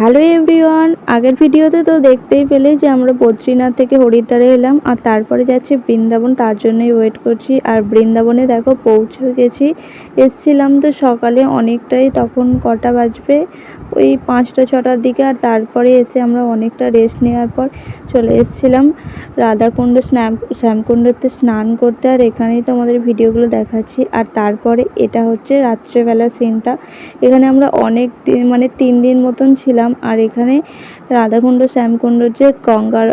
Hello everyone, আগের ভিডিওতে তো দেখতেই পেলে যে আমরা বদ্রীনাথ থেকে হরিদ্বারে এলাম আর তারপরে যাচ্ছি বৃন্দাবন, তার জন্যই ওয়েট করছি। আর বৃন্দাবনে দেখো পৌঁছে গেছি। এসছিলাম তো সকালে অনেকটাই, তখন কটা বাজবে ওই 5টা-6টার দিকে। আর তারপরে এসে আমরা অনেকটা রেস্ট নেওয়ার পর চলে এসেছিলাম রাধাকুণ্ড শ্যামকুণ্ডতে স্নান করতে। আর এখানেই তো আমাদের ভিডিওগুলো দেখাচ্ছি। আর তারপরে এটা হচ্ছে রাত্রেবেলা সিনটা। এখানে আমরা অনেক দিন মানে 3 দিন মতন ছিলাম। আর এখানে রাধাকুণ্ড শ্যামকুণ্ডর যে গঙ্গার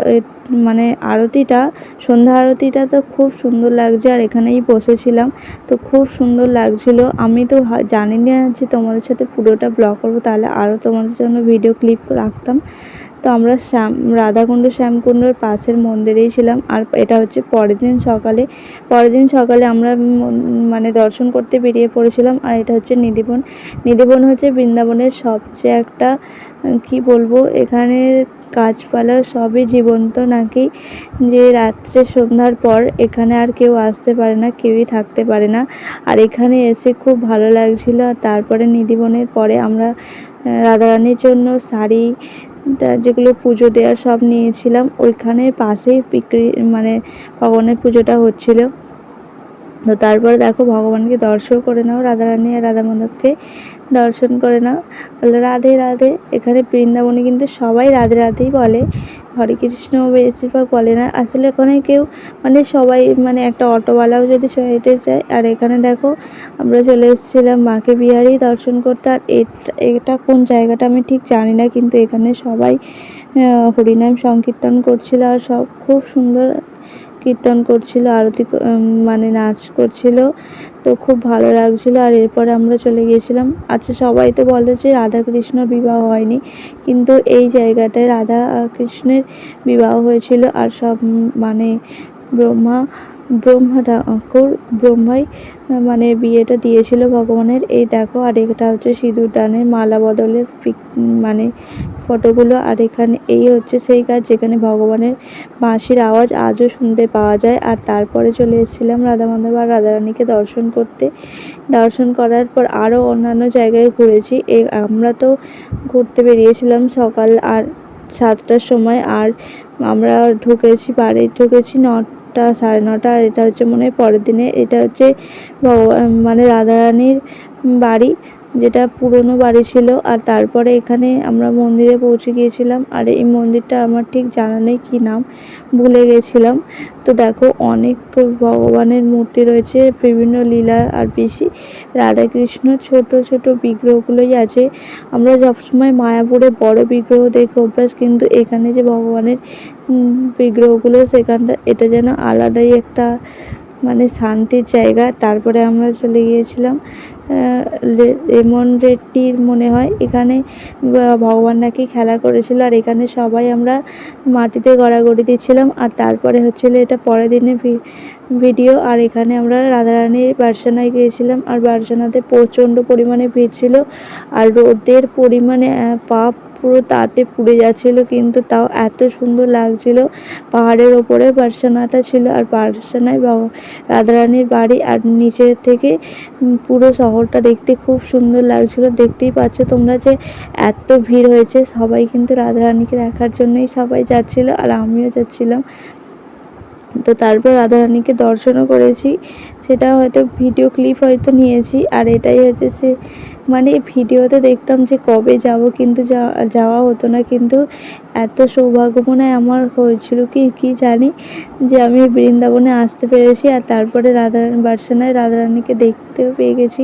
মানে আরতিটা, সন্ধ্যা আরতিটা তো খুব সুন্দর লাগছে। আর এখানেই বসেছিলাম, তো খুব সুন্দর লাগছিল। আমি তো জানি না যে তোমাদের সাথে পুরোটা ব্লগ করবো, তাহলে আরও তোমাদের জন্য ভিডিও ক্লিপ রাখতাম। তো আমরা রাধাকুণ্ড শ্যামকুণ্ডর পাশের মন্দিরেই ছিলাম। আর এটা হচ্ছে পরের দিন সকালে আমরা মানে দর্শন করতে বেরিয়ে পড়েছিলাম। আর এটা হচ্ছে নিধিবন হচ্ছে বৃন্দাবনের সবচেয়ে একটা কি বলবো, এখানে গাছপালা সবই জীবন্ত নাকি, যে রাত্রে সন্ধ্যার পর এখানে আর কেউ আসতে পারে না, কেউই থাকতে পারে না। আর এখানে এসে খুব ভালো লাগছিল। আর তারপরে নিধিবনের পরে আমরা রাধারানীর জন্য শাড়ি যেগুলো পুজো দেওয়ার সব নিয়েছিলাম। ওইখানে পাশেই বিক্রি মানে ভগবানের পুজোটা হচ্ছিল। তো তারপরে দেখো ভগবানকে দর্শন করে নাও, রাধারানী আর রাধা মাধবকে দর্শন করে নাও, বলে রাধে রাধে। এখানে বৃন্দাবনে কিন্তু সবাই রাধে রাধেই বলে, হরে কৃষ্ণ বেশিরভাগ বলে না আসলে। এখানে কেউ মানে সবাই মানে একটা অটোওয়ালাও যদি হেঁটে যায়। আর এখানে দেখো আমরা চলে এসেছিলাম মাকে বিহারি দর্শন করতে। আর এটা কোন জায়গাটা আমি ঠিক জানি না, কিন্তু এখানে সবাই হরিনাম সংকীর্তন করছিল। আর সব খুব সুন্দর কীর্তন করছিল, আরতি মানে নাচ করছিল, তো খুব ভালো লাগছিল। আর এরপরে আমরা চলে গিয়েছিলাম। আচ্ছা, সবাই তো বলে যে রাধা কৃষ্ণ বিবাহ হয়নি, কিন্তু এই জায়গাটায় রাধা আর কৃষ্ণের বিবাহ হয়েছিল। আর সব মানে ব্রহ্মাই মানে বিয়েটা দিয়েছিল ভগবানের। এই দেখো, আর এটা হচ্ছে সিঁদুর দানের মালা বদলের মানে ফটোগুলো। আর এখানে এই হচ্ছে সেই গাছ যেখানে ভগবানের বাঁশির আওয়াজ আজও শুনতে পাওয়া যায়। আর তারপরে চলে এসেছিলাম রাধা মাধব আর রাধারানীকে দর্শন করতে। দর্শন করার পর আরও অন্যান্য জায়গায় ঘুরেছি। আমরা তো ঘুরতে বেরিয়েছিলাম সকাল 7টার সময়। আর আমরা বাড়ি ঢুকেছি 9টা 9:30। আর এটা হচ্ছে মনে হয় পরের দিনে, এটা হচ্ছে ভগবান মানে রাধারানীর বাড়ি, যেটা পুরনো বাড়ি ছিল। আর তারপরে এখানে আমরা মন্দিরে পৌঁছে গিয়েছিলাম। আর এই মন্দিরটা আমার ঠিক জানা নেই কী নাম, ভুলে গেছিলাম। তো দেখো অনেক ভগবানের মূর্তি রয়েছে, বিভিন্ন লীলা। আর বেশি রাধাকৃষ্ণর ছোট ছোট বিগ্রহগুলোই আছে। আমরা সবসময় মায়াপুরে বড় বিগ্রহ দেখে অভ্যাস, কিন্তু এখানে যে ভগবানের বিগ্রহগুলো, সেখানটা এটা যেন আলাদাই একটা মানে শান্তির জায়গা। তারপরে আমরা চলে গিয়েছিলাম লেমন রেড্ডির মনে হয়, এখানে ভগবান নাকি খেলা করেছিল। আর এখানে সবাই আমরা মাটিতে গড়াগড়ি দিচ্ছিলাম। আর তারপরে হচ্ছিল এটা পরের দিনের ভিডিও। আর এখানে আমরা রাধারানীর বার্সানায় গিয়েছিলাম। আর বার্সানাতে প্রচণ্ড পরিমাণে ভিড় ছিল। আর রোদের পরিমাণে পা পুরো তাতে পুড়ে যাচ্ছিলো, কিন্তু তাও এত সুন্দর লাগছিল। পাহাড়ের ওপরে বার্সানাটা ছিল। আর বার্সানায় রাধারানীর বাড়ি। আর নিচের থেকে পুরো শহরটা দেখতে খুব সুন্দর লাগছিল। দেখতেই পাচ্ছ তোমরা যে এত ভিড় হয়েছে, সবাই কিন্তু রাধারানীকে দেখার জন্যই সবাই যাচ্ছিল। আর আমিও যাচ্ছিলাম। তো তারপর রাধারানীকে দর্শনও করেছি, সেটা হয়তো ভিডিও ক্লিপ হয়তো নিয়েছি। আর এটাই হচ্ছে সে মানে ভিডিওতে দেখতাম যে কবে যাব, কিন্তু যাওয়া হতো না। কিন্তু এত সৌভাগ্য মনে হয় আমার হয়েছিল কি জানি, যে আমি বৃন্দাবনে আসতে পেরেছি। আর তারপরে বার্সানায় রাধারানীকে দেখতেও পেয়ে গেছি।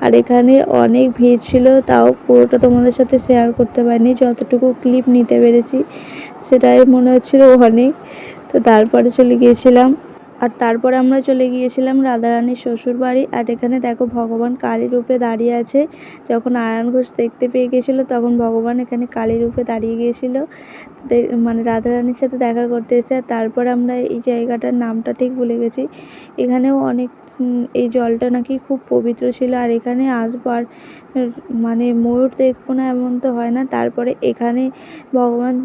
আর এখানে অনেক ভিড় ছিল, তাও পুরোটা তোমাদের সাথে শেয়ার করতে পারিনি, যতটুকু ক্লিপ নিতে পেরেছি সেটাই মনে হচ্ছিল অনেক। তো তারপরে আমরা চলে গিয়েছিলাম রাধারানীর শ্বশুর বাড়ি। আর এখানে দেখো ভগবান কালী রূপে দাঁড়িয়ে আছে। যখন আয়ান ঘোষ দেখতে পেয়ে গেছিলো, তখন ভগবান এখানে কালী রূপে দাঁড়িয়ে গিয়েছিল, মানে রাধারানীর সাথে দেখা করতে এসে। আর তারপর আমরা এই জায়গাটার নামটা ঠিক ভুলে গেছি। এখানেও অনেক এই জলটা নাকি খুব পবিত্র ছিল। আর এখানে আসবার মানে ময়ূর দেখবো না এমন তো হয় না। তারপরে এখানে ভগবান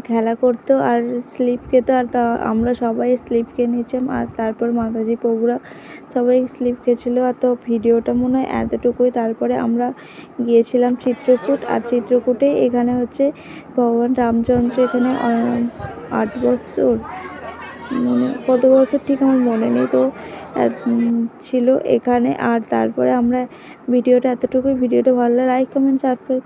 খেলা করতো আর স্লিপ খেতো, আর তা আমরা সবাই স্লিপ খেয়ে নিয়েছিলাম। আর তারপর মাতাজি প্রভুরা সবাই স্লিপ খেয়েছিলো। আর তো ভিডিওটা মনে হয় এতটুকুই। তারপরে আমরা গিয়েছিলাম চিত্রকূট, আর চিত্রকূটে এখানে হচ্ছে ভগবান রামচন্দ্র এখানে 8 বছর মানে কত বছর ঠিক আমার মনে নেই তো ছিল এখানে। আর তারপরে আমরা ভিডিওটা এতটুকুই। ভিডিওটা ভালো লাগে লাইক কমেন্ট সাবস্ক্রাইব